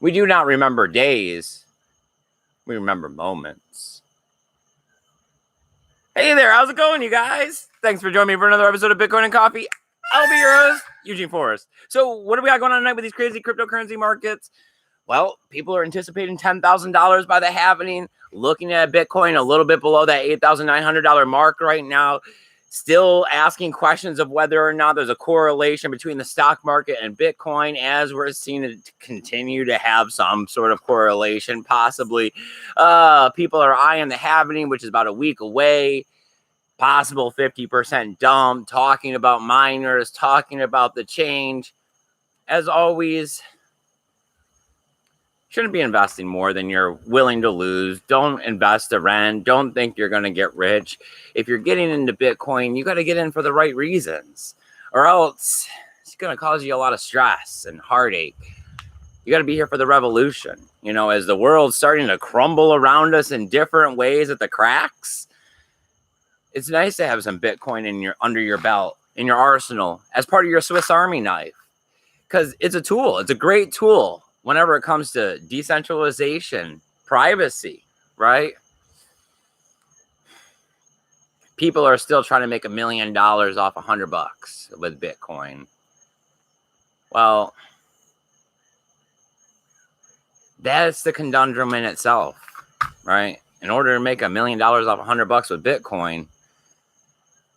We do not remember days. We remember moments. Hey there, how's it going, you guys? Thanks for joining me for another episode of Bitcoin and Coffee. I'll be your host, Eugene Forrest. So what do we got going on tonight with these crazy cryptocurrency markets? Well, people are anticipating $10,000 by the halving, looking at Bitcoin a little bit below that $8,900 mark right now. Still asking questions of whether or not there's a correlation between the stock market and Bitcoin, as we're seeing it continue to have some sort of correlation, possibly. People are eyeing the halving, which is about a week away. Possible 50% dump, talking about miners, talking about the change. As always, shouldn't be investing more than you're willing to lose. Don't invest to rent. Don't think you're going to get rich. If you're getting into Bitcoin, you got to get in for the right reasons, or else it's going to cause you a lot of stress and heartache. You got to be here for the revolution. You know, as the world's starting to crumble around us in different ways at the cracks, it's nice to have some Bitcoin under your belt, in your arsenal, as part of your Swiss Army knife, because it's a tool. It's a great tool whenever it comes to decentralization, privacy, right? People are still trying to make $1 million off $100 with Bitcoin. Well, that's the conundrum in itself, right? In order to make $1 million off $100 with Bitcoin,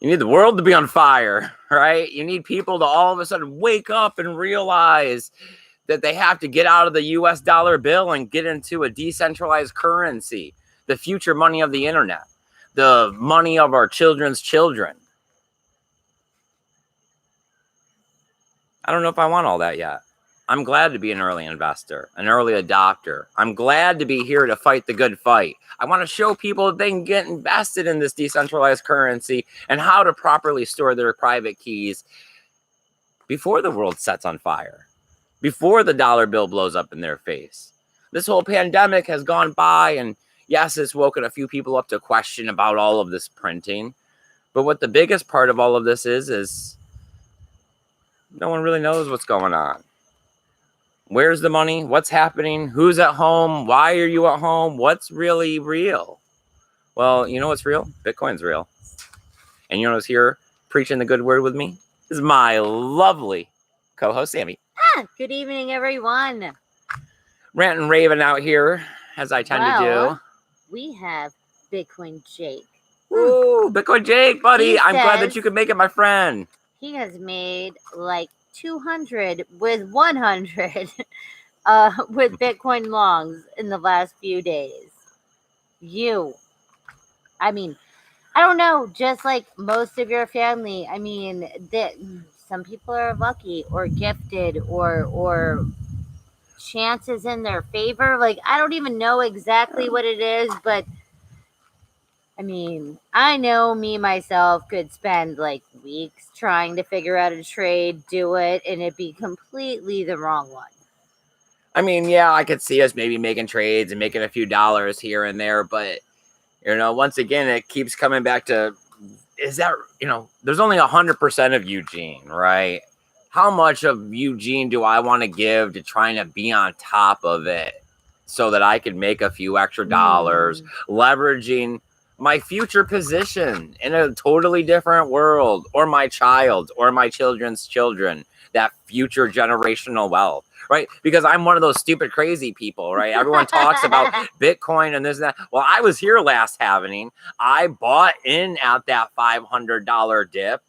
you need the world to be on fire, right? You need people to all of a sudden wake up and realize that they have to get out of the US dollar bill and get into a decentralized currency, the future money of the internet, the money of our children's children. I don't know if I want all that yet. I'm glad to be an early investor, an early adopter. I'm glad to be here to fight the good fight. I want to show people that they can get invested in this decentralized currency and how to properly store their private keys before the world sets on fire, before the dollar bill blows up in their face. This whole pandemic has gone by, and yes, it's woken a few people up to question about all of this printing. But what the biggest part of all of this is no one really knows what's going on. Where's the money? What's happening? Who's at home? Why are you at home? What's really real? Well, you know what's real? Bitcoin's real. And you know who's here preaching the good word with me? This is my lovely co-host, Sammy. Good evening, everyone. Rant and raving out here, as I tend to do. We have Bitcoin Jake. Ooh, Bitcoin Jake, buddy. I'm glad that you could make it, my friend. He has made like 200 with 100 with Bitcoin longs in the last few days. I don't know, just like most of your family. I mean, some people are lucky or gifted or chances in their favor. Like, I don't even know exactly what it is, but I mean, I know me myself could spend like weeks trying to figure out a trade, do it, and it'd be completely the wrong one. I mean, yeah, I could see us maybe making trades and making a few dollars here and there, but you know, once again, it keeps coming back to, is that, you know, there's only 100% of Eugene, right? How much of Eugene do I want to give to trying to be on top of it so that I could make a few extra dollars, leveraging my future position in a totally different world, or my child or my children's children, that future generational wealth, right? Because I'm one of those stupid, crazy people, right? Everyone talks about Bitcoin and this and that. Well, I was here last halving. I bought in at that $500 dip,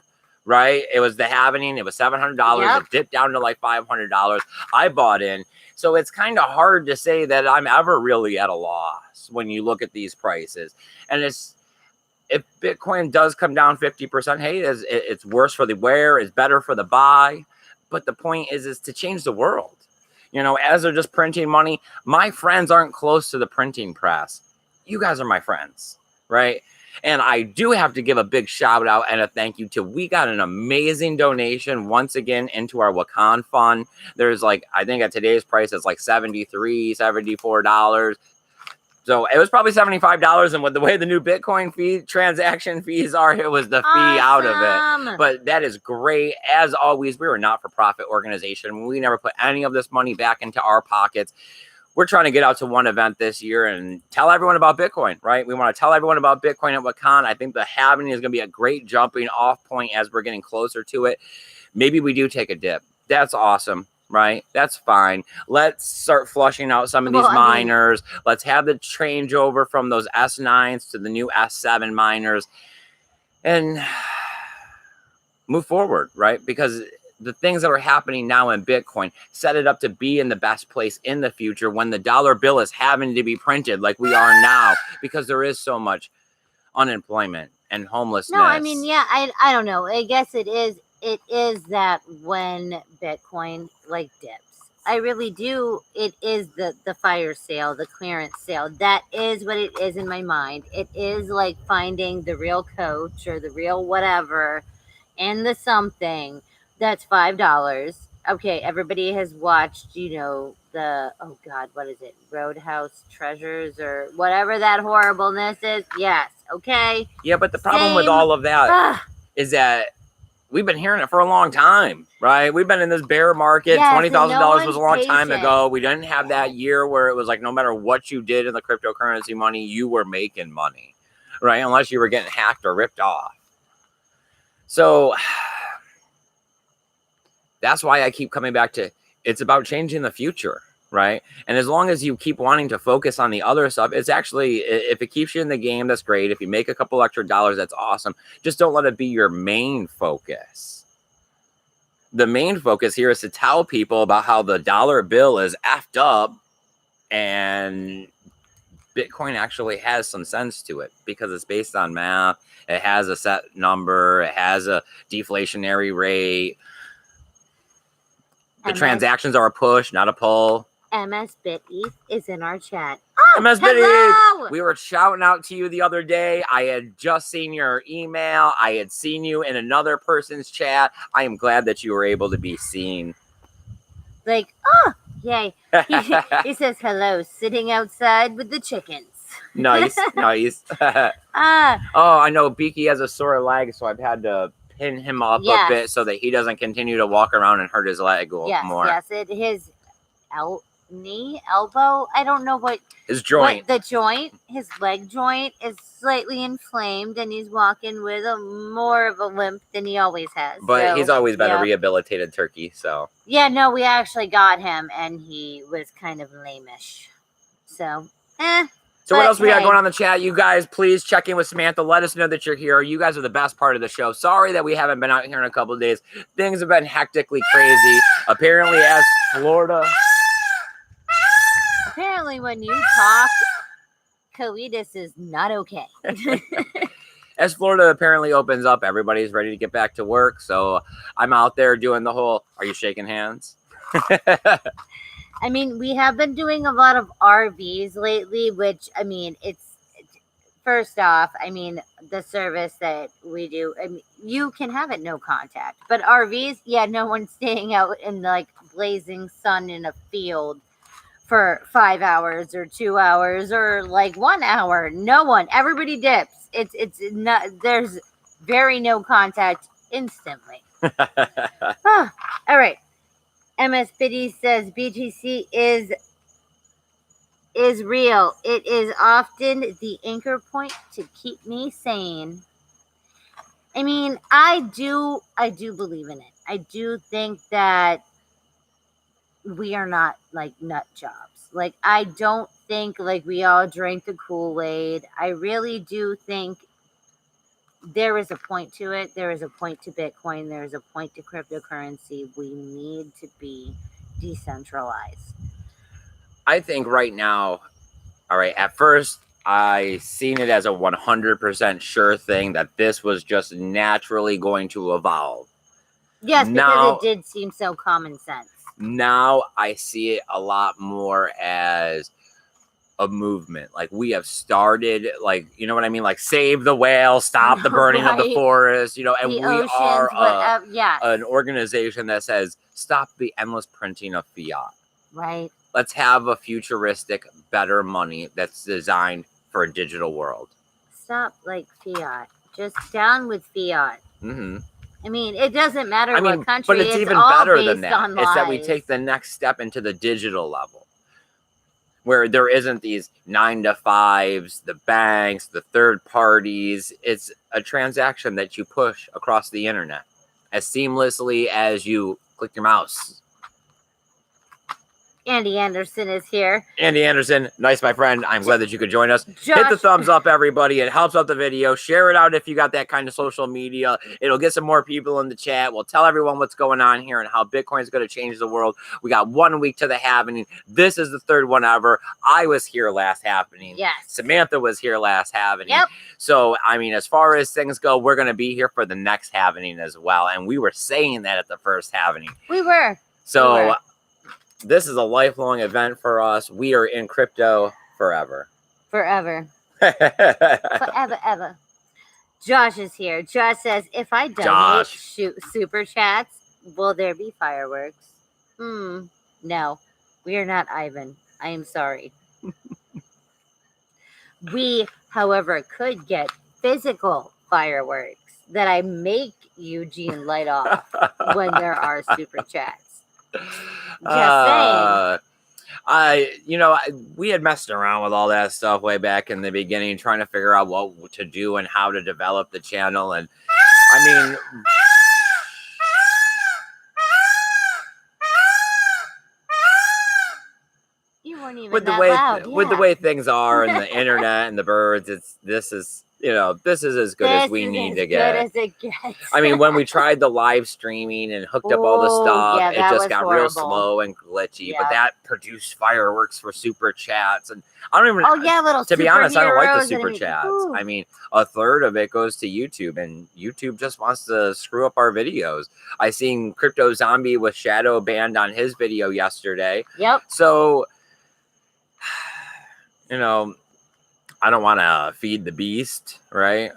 right? It was the halving. It was $700. Yep. It dipped down to like $500. I bought in. So it's kind of hard to say that I'm ever really at a loss when you look at these prices. And if Bitcoin does come down 50%, hey, it's worse for the wear, it's better for the buy. But the point is to change the world. You know, as they're just printing money, my friends aren't close to the printing press. You guys are my friends, right? And I do have to give a big shout out and a thank you to, we got an amazing donation once again into our Wakaan fund. There's like, I think at today's price, it's like $73, $74. So it was probably $75, and with the way the new Bitcoin transaction fees are, it was the fee out of it. But that is great. As always, we're a not-for-profit organization. We never put any of this money back into our pockets. we're trying to get out to one event this year and tell everyone about Bitcoin, right? We want to tell everyone about Bitcoin at Wakaan. I think the halving is going to be a great jumping off point as we're getting closer to it. Maybe we do take a dip. That's awesome, right? That's fine. Let's start flushing out some of these miners. Let's have the changeover from those S9s to the new S7 miners and move forward, right? Because the things that are happening now in Bitcoin set it up to be in the best place in the future when the dollar bill is having to be printed like we are now, because there is so much unemployment and homelessness. No, I mean, yeah, I don't know. I guess it is that when Bitcoin like dips. I really do. It is the fire sale, the clearance sale. That is what it is in my mind. It is like finding the real coach or the real whatever and the something that's $5. Okay, everybody has watched, the, oh God, what is it? Roadhouse Treasures or whatever that horribleness is. Yes, okay. Yeah, but the problem with all of that is that we've been hearing it for a long time, right? We've been in this bear market. Yes, $20,000 was a long time ago. We didn't have that year where it was like no matter what you did in the cryptocurrency money, you were making money, right? Unless you were getting hacked or ripped off. So that's why I keep coming back to it's about changing the future, right? And as long as you keep wanting to focus on the other stuff, it's actually, if it keeps you in the game, that's great. If you make a couple extra dollars, that's awesome. Just don't let it be your main focus. The main focus here is to tell people about how the dollar bill is effed up and Bitcoin actually has some sense to it because it's based on math. It has a set number. It has a deflationary rate. The transactions are a push, not a pull. MS Bitty is in our chat. Oh, MS Bitty! We were shouting out to you the other day. I had just seen your email. I had seen you in another person's chat. I am glad that you were able to be seen. Like, oh, yay. He says hello, sitting outside with the chickens. Nice, nice. Oh, I know Beaky has a sore leg, so I've had to pin him up a bit so that he doesn't continue to walk around and hurt his leg more. Yes, his knee, elbow, I don't know what. His joint. The joint, his leg joint is slightly inflamed and he's walking with more of a limp than he always has. But he's always been a rehabilitated turkey, so. Yeah, no, we actually got him and he was kind of lame-ish. So, So what else we got going on in the chat? You guys, please check in with Samantha. Let us know that you're here. You guys are the best part of the show. Sorry that we haven't been out here in a couple of days. Things have been hectically crazy. Apparently, as Florida... Apparently, when you talk, coitus is not okay. As Florida apparently opens up, everybody's ready to get back to work. So I'm out there doing the whole, are you shaking hands? I mean, we have been doing a lot of RVs lately, which, I mean, it's first off, I mean, the service that we do, I mean, you can have it no contact, but RVs, no one's staying out in like blazing sun in a field for 5 hours or 2 hours or like 1 hour. No one, everybody dips. It's not, there's very no contact instantly. All right. MS Biddy says BTC is real. It is often the anchor point to keep me sane. I mean, I do believe in it. I do think that we are not like nut jobs. Like, I don't think like we all drink the Kool-Aid. I really do think there is a point to it. There is a point to Bitcoin. There is a point to cryptocurrency. We need to be decentralized. I think right now, all right, at first, I seen it as a 100% sure thing that this was just naturally going to evolve. Yes, because it did seem so common sense. Now I see it a lot more as a movement. Like, we have started, like, you know what I mean? Like, save the whale, stop the burning of the forest, and the we oceans, are yes. an organization that says, stop the endless printing of fiat. Right. Let's have a futuristic, better money that's designed for a digital world. Stop, like, fiat. Just down with fiat. Mm-hmm. I mean, it doesn't matter what country. But it's even better than that. It's that we take the next step into the digital level. where there isn't these 9 to 5s, the banks, the third parties. It's a transaction that you push across the internet as seamlessly as you click your mouse. Andy Anderson is here. Andy Anderson, nice, my friend. I'm glad that you could join us. Josh. Hit the thumbs up, everybody. It helps out the video. Share it out if you got that kind of social media. It'll get some more people in the chat. We'll tell everyone what's going on here and how Bitcoin is going to change the world. We got 1 week to the halvening. This is the 3rd one ever. I was here last halvening. Yes. Samantha was here last halvening. Yep. So, I mean, as far as things go, we're going to be here for the next halvening as well. And we were saying that at the first halvening. We were. So, this is a lifelong event for us. We are in crypto forever. Forever. Forever, ever. Josh is here. Josh says, if I donate super chats, will there be fireworks? No. We are not Ivan. I am sorry. We, however, could get physical fireworks that I make Eugene light off when there are super chats. Just saying. We had messed around with all that stuff way back in the beginning, trying to figure out what to do and how to develop the channel. And I mean, you weren't even with the way things are and the internet and the birds, this is as good as we need to get. Good as it gets. I mean, when we tried the live streaming and hooked up all the stuff, it just got real slow and glitchy. But that produced fireworks for super chats, and I don't even. Oh yeah, little. To be honest, I don't like the super chats. I mean, a third of it goes to YouTube, and YouTube just wants to screw up our videos. I seen Crypto Zombie with shadow banned on his video yesterday. Yep. So, I don't want to feed the beast, right?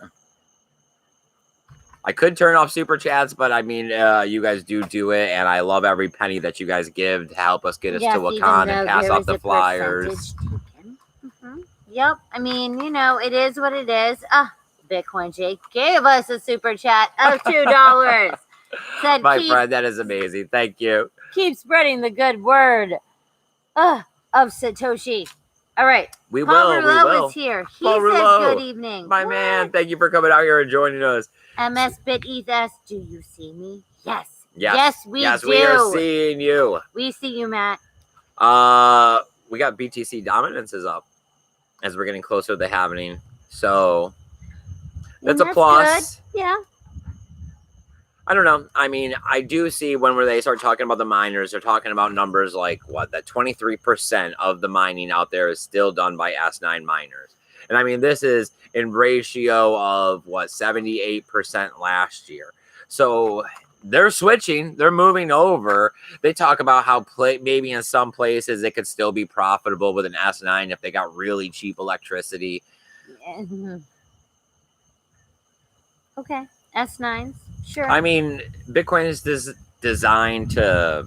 I could turn off super chats, but I mean, you guys do it, and I love every penny that you guys give to help us get us to Wakaan and pass out the flyers. Yep. I mean, it is what it is. Bitcoin Jake gave us a super chat of $2. Said, my friend, that is amazing. Thank you. Keep spreading the good word of Satoshi. All right. We Paul will. Rouleau is here. He says good evening. My man, thank you for coming out here and joining us. MS Bit Ethos, do you see me? Yes. Yes, we do. Yes, we are seeing you. We see you, Matt. We got BTC dominances up as we're getting closer to the halvening. So that's a plus. Good. Yeah. I don't know. I mean, I do see when they start talking about the miners, they're talking about numbers like that 23% of the mining out there is still done by S9 miners. And I mean, this is in ratio of 78% last year. So they're switching, they're moving over. They talk about how maybe in some places it could still be profitable with an S9 if they got really cheap electricity. Okay. S9s. Sure. I mean, Bitcoin is designed to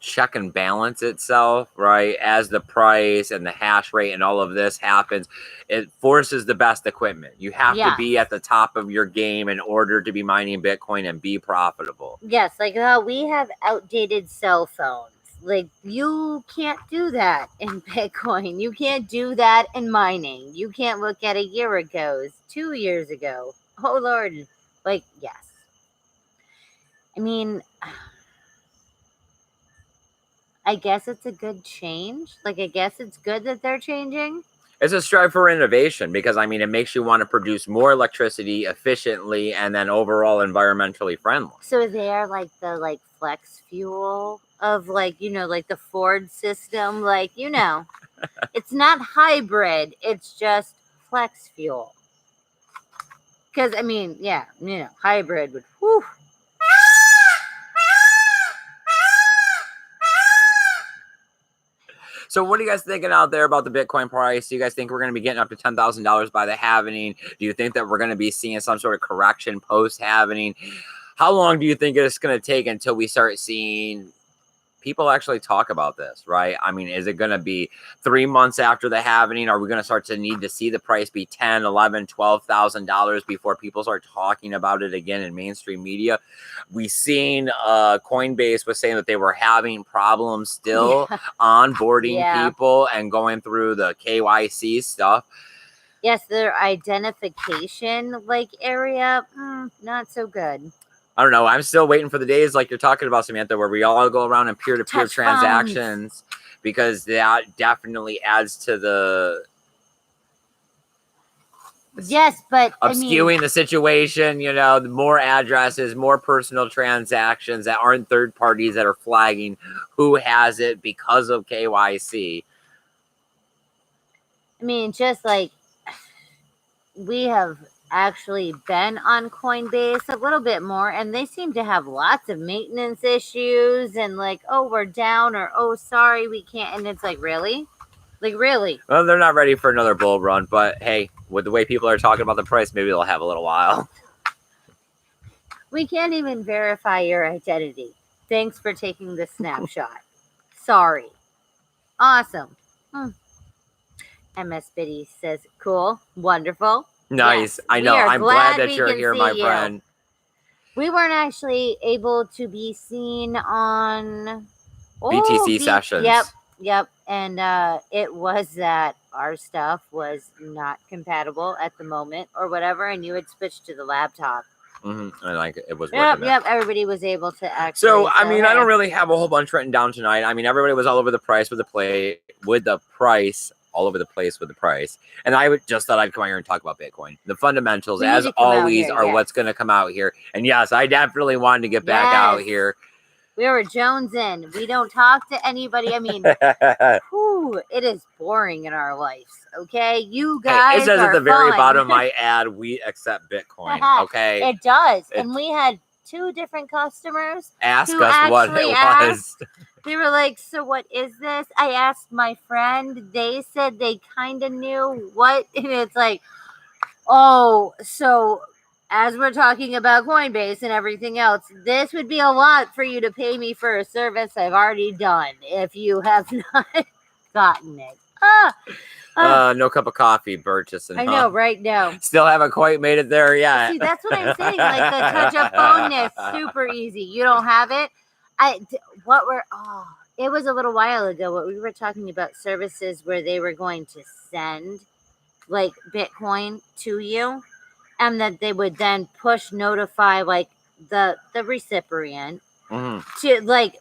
check and balance itself, right? As the price and the hash rate and all of this happens, it forces the best equipment. You have to be at the top of your game in order to be mining Bitcoin and be profitable. Yes, like we have outdated cell phones. Like, you can't do that in Bitcoin. You can't do that in mining. You can't look at a year ago's, 2 years ago. Oh, Lord. Like, yes. I mean, I guess it's a good change. Like, I guess it's good that they're changing. It's a strive for innovation because, I mean, it makes you want to produce more electricity efficiently and then overall environmentally friendly. So they are like the flex fuel of like the Ford system. Like, it's not hybrid. It's just flex fuel. Because, I mean, hybrid would, whew. So what are you guys thinking out there about the Bitcoin price? Do you guys think we're going to be getting up to $10,000 by the halvening? Do you think that we're going to be seeing some sort of correction post-halvening? How long do you think it's going to take until we start seeing people actually talk about this, right? I mean, is it going to be 3 months after the halving? Are we going to start to need to see the price be $10, $11, $12,000 before people start talking about it again in mainstream media? We seen Coinbase was saying that they were having problems still onboarding people and going through the KYC stuff. Yes, their identification area, not so good. I don't know. I'm still waiting for the days like you're talking about, Samantha, where we all go around and peer-to-peer Touch transactions, because that definitely adds to the yes, but obscuring the situation. You know, more addresses, more personal transactions that aren't third parties that are flagging who has it because of KYC. I mean, just like we have actually been on Coinbase a little bit more, and they seem to have lots of maintenance issues and like, oh, we're down, or oh, sorry, we can't. And it's like, really? Well, they're not ready for another bull run, but hey, with the way people are talking about the price, maybe they'll have a little while. We can't even verify your identity. Thanks for taking the snapshot. Sorry. Awesome. MS Biddy says, cool, wonderful. Nice. Yes, I know. I'm glad that you're here, my friend. We weren't actually able to be seen on BTC sessions. Yep. And it was that our stuff was not compatible at the moment or whatever, and you had switched to the laptop. And like it was working. Yep. Everybody was able to actually. So I mean, I don't really have a whole bunch written down tonight. I mean, everybody was all over the price with the price. All over the place with the price. And I just thought I'd come out here and talk about Bitcoin. The fundamentals, as always, are what's going to come out here. And yes, I definitely wanted to get back out here. We were jonesing. We don't talk to anybody. I mean, it is boring in our lives. Okay, you guys. It says at the very bottom of my ad, we accept Bitcoin. Okay, it does. And we had 2 different customers ask us what it was. They were like, so what is this? I asked my friend. They said they kind of knew what. And it's like, oh, so as we're talking about Coinbase and everything else, this would be a lot for you to pay me for a service I've already done if you have not gotten it. No cup of coffee, Burgess. I know, right now. Still haven't quite made it there yet. See, that's what I'm saying. Like the touch-up phone is super easy. You don't have it. It was a little while ago what we were talking about, services where they were going to send like Bitcoin to you, and that they would then notify like the recipient to like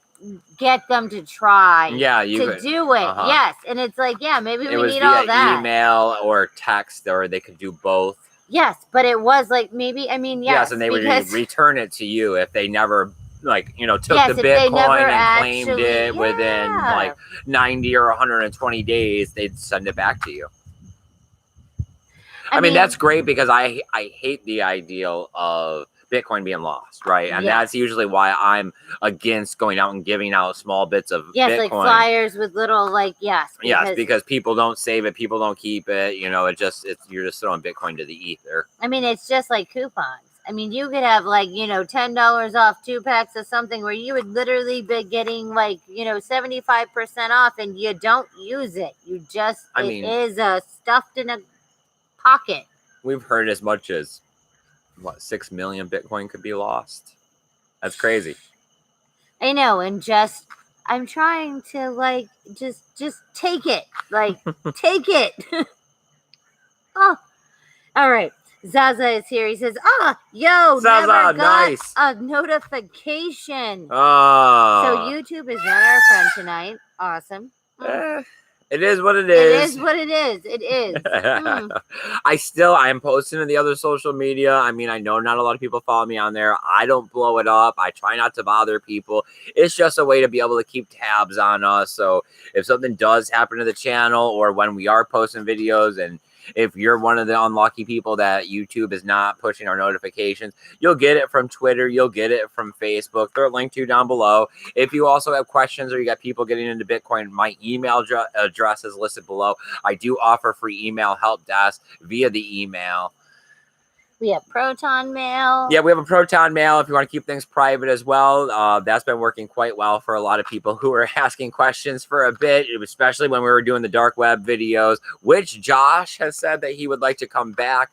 get them to try to do it. Yes. And it's like, maybe we need all that. Email or text, or they could do both. Yes, but it was like maybe, I mean, yes. And they would return it to you if they never took the Bitcoin and claimed it within like 90 or 120 days, they'd send it back to you. I mean, that's great, because I hate the ideal of Bitcoin being lost, right? And that's usually why I'm against going out and giving out small bits of Bitcoin. Like flyers with little because people don't save it, people don't keep it. You're just throwing Bitcoin to the ether. I mean, it's just like coupons. I mean, you could have $10 off 2 packs of something where you would literally be getting 75% off, and you don't use it. It is stuffed in a pocket. We've heard as much as 6 million Bitcoin could be lost. That's crazy. I know, and I'm trying to just take it, take it. Oh, all right. Zaza is here. He says, yo, Zaza, never got nice. A notification. Oh. So YouTube is not our friend tonight. Awesome. It is what it is. It is what it is. It is. I am posting to the other social media. I mean, I know not a lot of people follow me on there. I don't blow it up. I try not to bother people. It's just a way to be able to keep tabs on us. So if something does happen to the channel, or when we are posting videos, and if you're one of the unlucky people that YouTube is not pushing our notifications, you'll get it from Twitter. You'll get it from Facebook. They're linked to down below. If you also have questions, or you got people getting into Bitcoin, my email address is listed below. I do offer free email help desk via the email. We have Proton Mail. Yeah, we have a Proton Mail if you want to keep things private as well. That's been working quite well for a lot of people who are asking questions for a bit, especially when we were doing the dark web videos, which Josh has said that he would like to come back.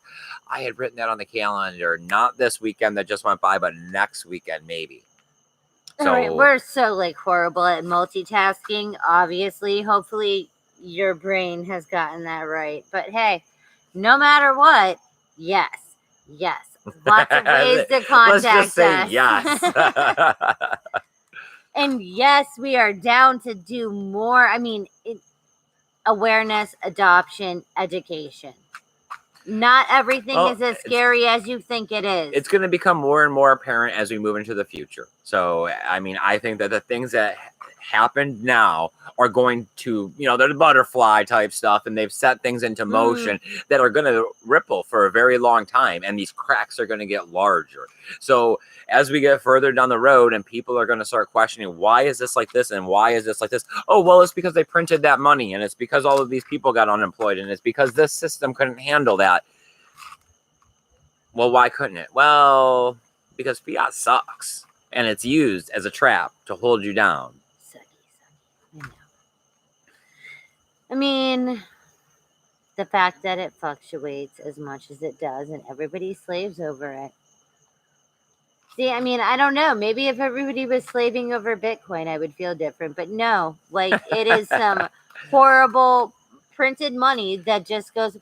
I had written that on the calendar, not this weekend that just went by, but next weekend maybe. So, all right, we're so like horrible at multitasking, obviously. Hopefully your brain has gotten that right. But hey, no matter what, yes. Lots of ways to contact us. Let's just say yes. And yes, we are down to do more. I mean, awareness, adoption, education. Not everything is as scary as you think it is. It's going to become more and more apparent as we move into the future. So, I mean, I think that the things that happened now are going to, they're the butterfly type stuff, and they've set things into motion that are going to ripple for a very long time, and these cracks are going to get larger. So as we get further down the road and people are going to start questioning, why is this like this and why is this like this? Oh, well, it's because they printed that money, and it's because all of these people got unemployed, and it's because this system couldn't handle that. Well, why couldn't it? Well, because fiat sucks, and it's used as a trap to hold you down. I mean, the fact that it fluctuates as much as it does and everybody slaves over it. See, I mean, I don't know. Maybe if everybody was slaving over Bitcoin, I would feel different. But no, like it is some horrible printed money that just goes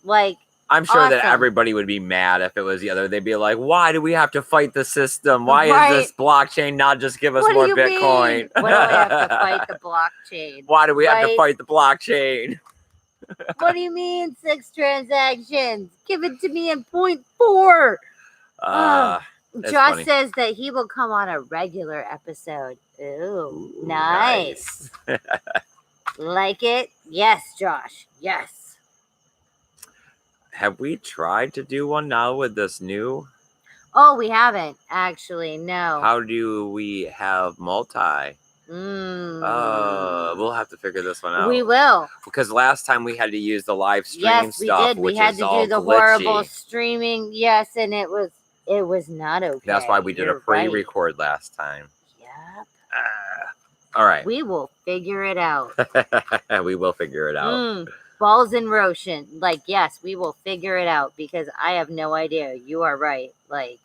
like. I'm sure that everybody would be mad if it was the other. They'd be like, why do we have to fight the system? Why is this blockchain not just give us more Bitcoin? Mean? Why do I have to fight the blockchain? Why do we have to fight the blockchain? What do you mean 6 transactions? Give it to me in 0.4. Josh funny. Says that he will come on a regular episode. Ooh, nice. Like it? Yes, Josh. Yes. Have we tried to do one now with this new? Oh, we haven't actually. No. How do we have multi? We'll have to figure this one out. We will. Because last time we had to use the live stream stuff. Yes, we did. We had to do the horrible streaming. Yes, and it was not okay. That's why we did a pre-record last time. Yep. All right. We will figure it out. We will figure it out. Balls in motion. Like, yes, we will figure it out because I have no idea. You are right. Like,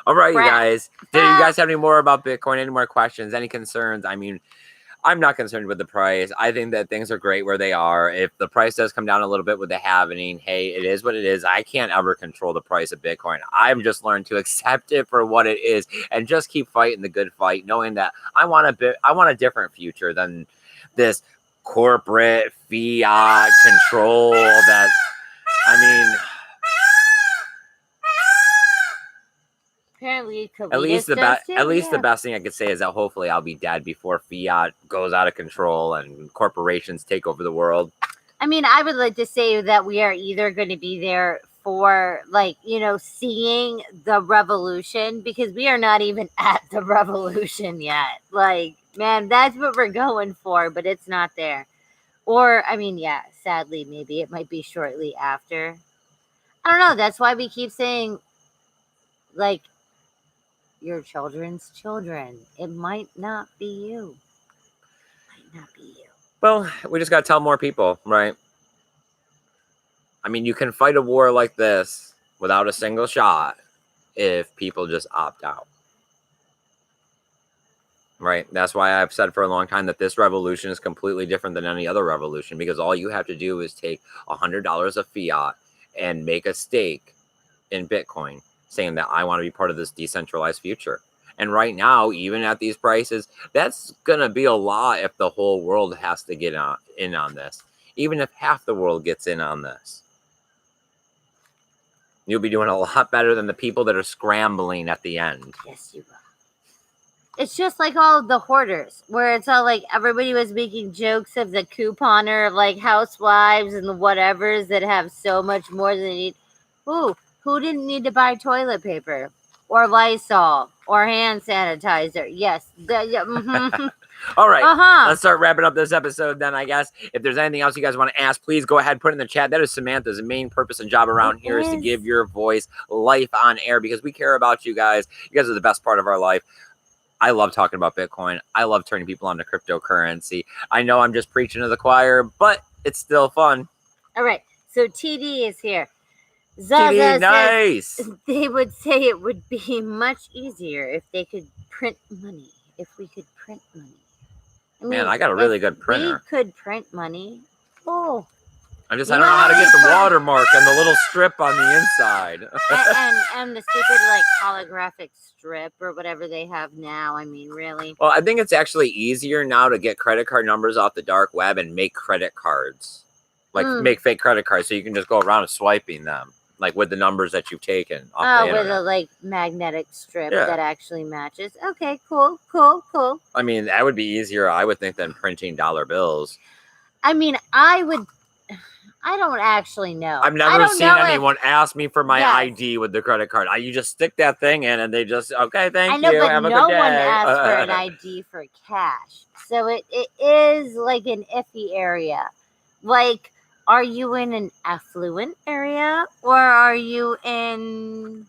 all right, you guys. Did you guys have any more about Bitcoin? Any more questions? Any concerns? I mean, I'm not concerned with the price. I think that things are great where they are. If the price does come down a little bit with the halving, hey, it is what it is. I can't ever control the price of Bitcoin. I've just learned to accept it for what it is and just keep fighting the good fight, knowing that I want a different future than this corporate fiat control that, I mean, apparently at least the best thing I could say is that hopefully I'll be dead before fiat goes out of control and corporations take over the world. I mean, I would like to say that we are either going to be there for, like, seeing the revolution, because we are not even at the revolution yet. Like, man, that's what we're going for, but it's not there. Or, I mean, yeah, sadly, maybe it might be shortly after. I don't know. That's why we keep saying, like, your children's children. It might not be you. Might not be you. Well, we just got to tell more people, right? I mean, you can fight a war like this without a single shot if people just opt out. Right? That's why I've said for a long time that this revolution is completely different than any other revolution, because all you have to do is take $100 of fiat and make a stake in Bitcoin, saying that I want to be part of this decentralized future. And right now, even at these prices, that's going to be a lot if the whole world has to get in on this. Even if half the world gets in on this. You'll be doing a lot better than the people that are scrambling at the end. Yes, you will. It's just like all the hoarders, where it's all like everybody was making jokes of the couponer of like housewives and the whatevers that have so much more than they need. Ooh, who didn't need to buy toilet paper or Lysol or hand sanitizer? Yes. All right. Uh-huh. Let's start wrapping up this episode then, I guess. If there's anything else you guys want to ask, please go ahead and put it in the chat. That is Samantha's main purpose and job around here is to give your voice life on air because we care about you guys. You guys are the best part of our life. I love talking about Bitcoin. I love turning people onto cryptocurrency. I know I'm just preaching to the choir, but it's still fun. All right. So TD is here. TD, Zaza nice. says they would say it would be much easier if they could print money. If we could print money. Man, I got a really good printer. We could print money. Oh. I don't know how to get the watermark and the little strip on the inside. and the stupid like holographic strip or whatever they have now. I mean, really. Well, I think it's actually easier now to get credit card numbers off the dark web and make credit cards. Like make fake credit cards so you can just go around swiping them. Like with the numbers that you've taken off the with internet. a like magnetic strip Yeah. that actually matches. Okay, cool. I mean, that would be easier, I would think, than printing dollar bills. I mean, I don't actually know. I've never seen anyone ask me for my ID with the credit card. You just stick that thing in and they just, okay, thank you. I know, but have a no good day. one asks for an ID for cash. So it is like an iffy area. Like, are you in an affluent area or are you in,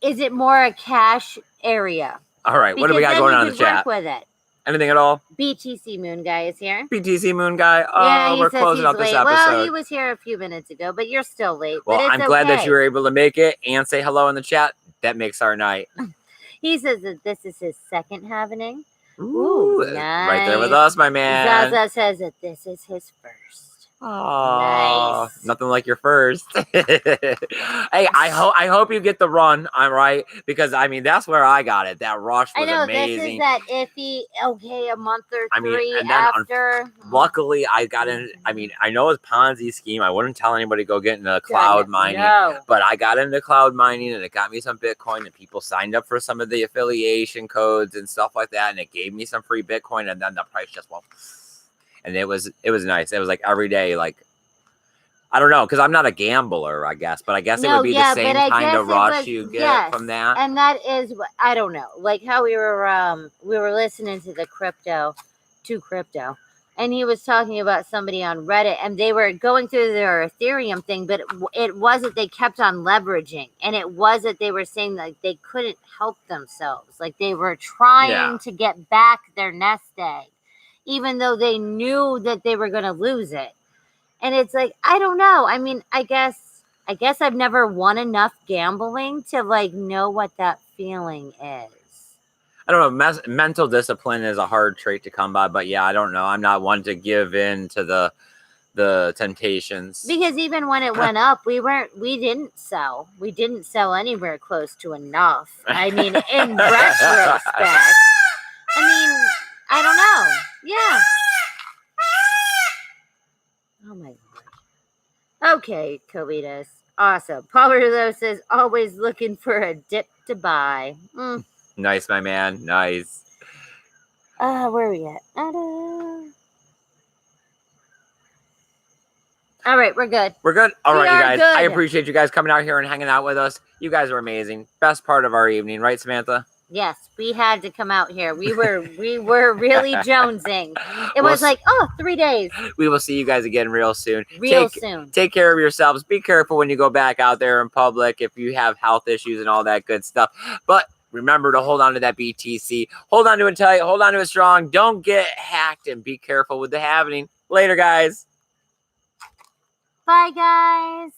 is it more a cash area? All right, what do we got going on in the chat? Work with it. Anything at all? BTC Moon Guy is here. BTC Moon Guy. Oh, yeah, we're closing out this episode. Well, he was here a few minutes ago, but you're still late. Well, I'm glad that you were able to make it and say hello in the chat. That makes our night. He says that this is his second happening. Ooh, nice. Right there with us, my man. Zaza says that this is his first. Oh, nice. Nothing like your first. Hey, I hope you get the run. I'm right because I mean that's where I got it. That rush was amazing. This is that iffy. Okay, a month or three and then after. Luckily, I got in. I mean, I know it's Ponzi scheme. I wouldn't tell anybody to go get into cloud mining, but I got into cloud mining and it got me some Bitcoin. And people signed up for some of the affiliation codes and stuff like that, and it gave me some free Bitcoin. And then the price just went. And it was nice. It was like every day, like, I don't know, because I'm not a gambler, I guess, but I guess it would be the same kind of rush you get from that. And that is, I don't know, like how we were listening to crypto, and he was talking about somebody on Reddit, and they were going through their Ethereum thing, but it wasn't, they kept on leveraging, and it was that they were saying like they couldn't help themselves, like they were trying to get back their nest egg. Even though they knew that they were going to lose it. And it's like, I don't know. I mean, I guess I've never won enough gambling to like know what that feeling is. I don't know. Mental discipline is a hard trait to come by, but yeah, I don't know. I'm not one to give in to the temptations. Because even when it went up, we didn't sell. We didn't sell anywhere close to enough. I mean, in retrospect, I mean, I don't know. Yeah. Oh my Lord. Okay, Covitas. Awesome. Paul Rizzo says, always looking for a dip to buy. Nice, my man. Nice. Where are we at? All right, we're good. We're good. All right, you guys. Good. I appreciate you guys coming out here and hanging out with us. You guys are amazing. Best part of our evening, right, Samantha? Yes, we had to come out here. We were really jonesing. It was like, 3 days. We will see you guys again real soon. Soon. Take care of yourselves. Be careful when you go back out there in public if you have health issues and all that good stuff. But remember to hold on to that BTC. Hold on to it tight. Hold on to it strong. Don't get hacked and be careful with the happening. Later, guys. Bye, guys.